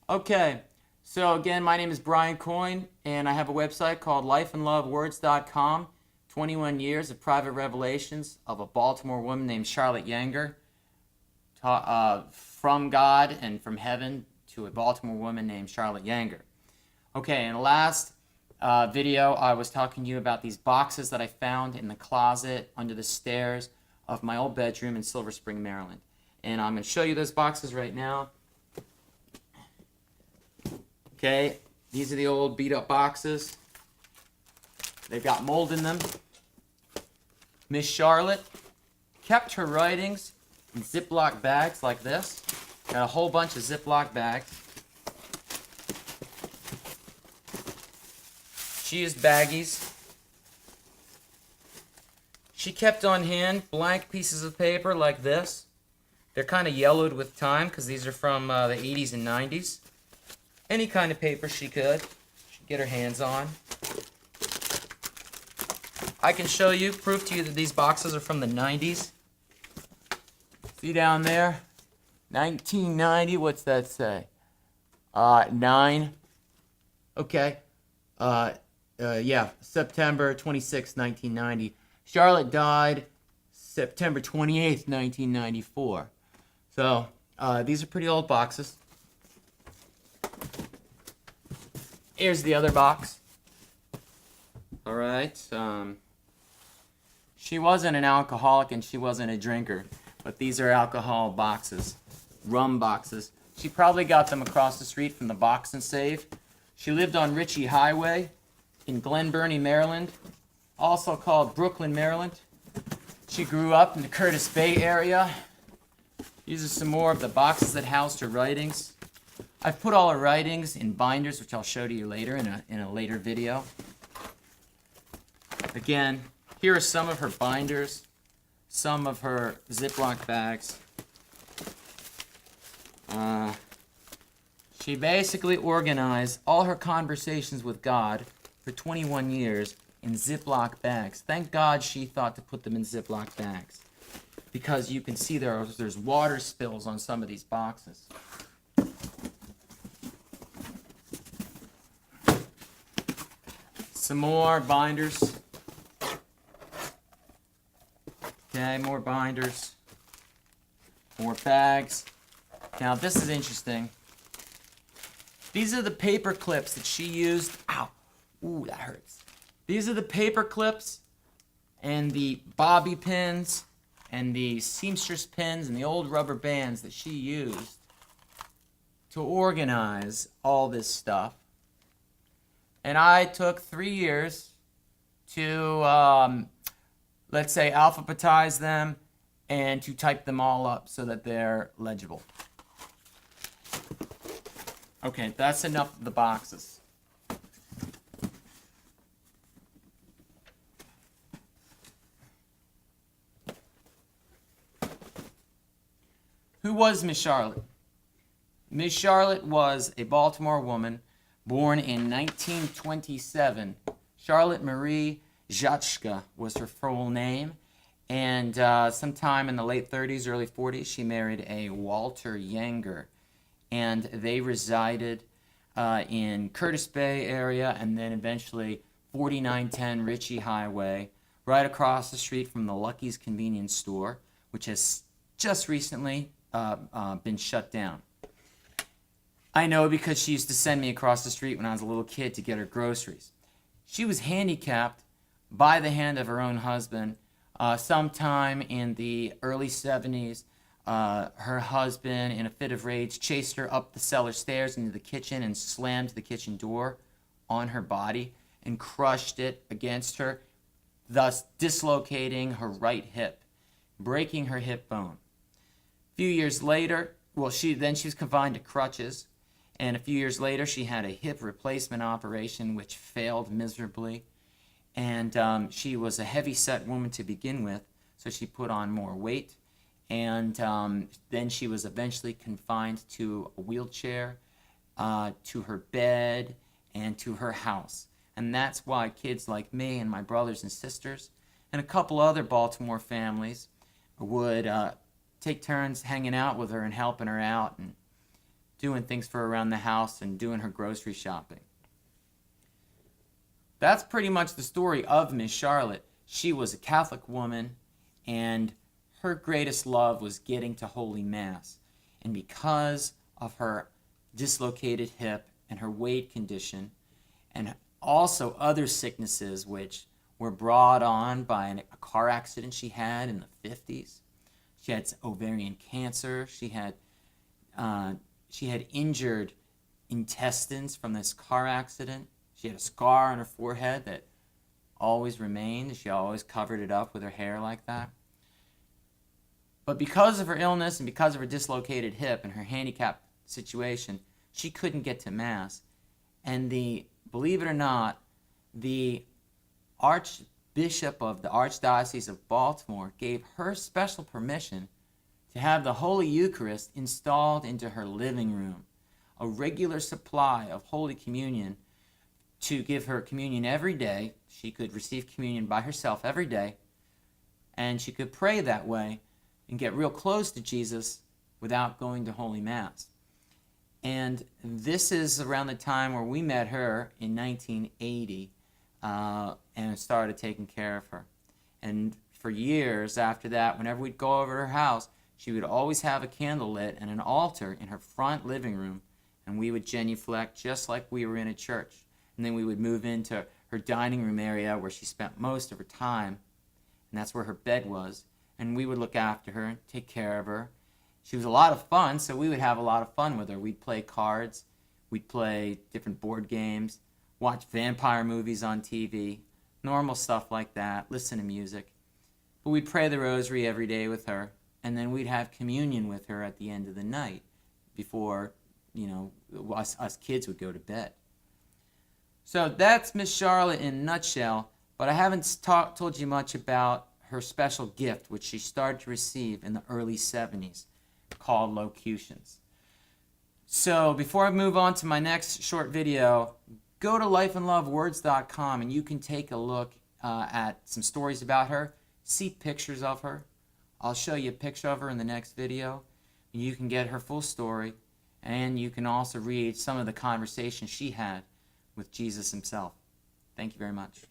Okay, so again, my name is Brian Coyne, and I have a website called lifeandlovewords.com. 21 years of private revelations of a Baltimore woman named Charlotte Yenger, from God and from heaven to a Baltimore woman named Charlotte Yenger. Okay, in the last video, I was talking to you about these boxes that I found in the closet under the stairs of my old bedroom in Silver Spring, Maryland. And I'm going to show you those boxes right now. Okay, these are the old beat up boxes. They've got mold in them. Miss Charlotte kept her writings in Ziploc bags like this. Got a whole bunch of Ziploc bags. She used baggies. She kept on hand blank pieces of paper like this. They're kind of yellowed with time because these are from the 80s and 90s. Any kind of paper she'd get her hands on. I can show you, prove to you that these boxes are from the 90s. See down there? 1990, what's that say? 9. Okay. Yeah, September 26, 1990. Charlotte died September 28th, 1994. So, these are pretty old boxes. Here's the other box. All right. She wasn't an alcoholic and she wasn't a drinker, but these are alcohol boxes, rum boxes. She probably got them across the street from the Box and Save. She lived on Ritchie Highway in Glen Burnie, Maryland, also called Brooklyn, Maryland. She grew up in the Curtis Bay area. These are some more of the boxes that housed her writings. I've put all her writings in binders, which I'll show to you later in a later video. Again, here are some of her binders, some of her Ziploc bags. She basically organized all her conversations with God for 21 years in Ziploc bags. Thank God she thought to put them in Ziploc bags, because you can see there's water spills on some of these boxes. Some more binders. Okay, more binders. More bags. Now this is interesting. These are the paper clips that she used. Ow. Ooh, that hurts. These are the paper clips and the bobby pins and the seamstress pins and the old rubber bands that she used to organize all this stuff. And I took 3 years to, let's say, alphabetize them and to type them all up so that they're legible. Okay, that's enough of the boxes. Who was Miss Charlotte? Miss Charlotte was a Baltimore woman born in 1927. Charlotte Marie Jatschka was her full name. And sometime in the late 30s, early 40s, she married a Walter Yenger. And they resided in Curtis Bay area and then eventually 4910 Ritchie Highway, right across the street from the Lucky's Convenience Store, which has just recently been shut down. I know because she used to send me across the street when I was a little kid to get her groceries. She was handicapped by the hand of her own husband. Sometime in the early 70s, her husband, in a fit of rage, chased her up the cellar stairs into the kitchen and slammed the kitchen door on her body and crushed it against her, thus dislocating her right hip, breaking her hip bone. A few years later, she was confined to crutches. And a few years later, she had a hip replacement operation which failed miserably. And she was a heavy-set woman to begin with, so she put on more weight. And then she was eventually confined to a wheelchair, to her bed, and to her house. And that's why kids like me and my brothers and sisters and a couple other Baltimore families would take turns hanging out with her and helping her out and doing things for her around the house and doing her grocery shopping. That's pretty much the story of Miss Charlotte. She was a Catholic woman, and her greatest love was getting to Holy Mass. And because of her dislocated hip and her weight condition, and also other sicknesses which were brought on by a car accident she had in the 50s. She had ovarian cancer. She had injured intestines from this car accident. She had a scar on her forehead that always remained. She always covered it up with her hair like that. But because of her illness and because of her dislocated hip and her handicapped situation, she couldn't get to Mass. And believe it or not, the Archbishop of the Archdiocese of Baltimore gave her special permission to have the Holy Eucharist installed into her living room, a regular supply of Holy Communion to give her communion every day. She could receive communion by herself every day, and she could pray that way and get real close to Jesus without going to Holy Mass. And this is around the time where we met her in 1980 and started taking care of her. And for years after that, whenever we'd go over to her house, she would always have a candle lit and an altar in her front living room, and we would genuflect just like we were in a church. And then we would move into her dining room area where she spent most of her time, and that's where her bed was. And we would look after her and take care of her. She was a lot of fun, so we would have a lot of fun with her. We'd play cards, we'd play different board games, watch vampire movies on TV, normal stuff like that, listen to music. But we'd pray the rosary every day with her, and then we'd have communion with her at the end of the night before, us kids would go to bed. So that's Miss Charlotte in a nutshell, but I haven't told you much about her special gift, which she started to receive in the early 70s, called locutions. So before I move on to my next short video, go to lifeandlovewords.com and you can take a look at some stories about her, see pictures of her. I'll show you a picture of her in the next video. You can get her full story, and you can also read some of the conversations she had with Jesus himself. Thank you very much.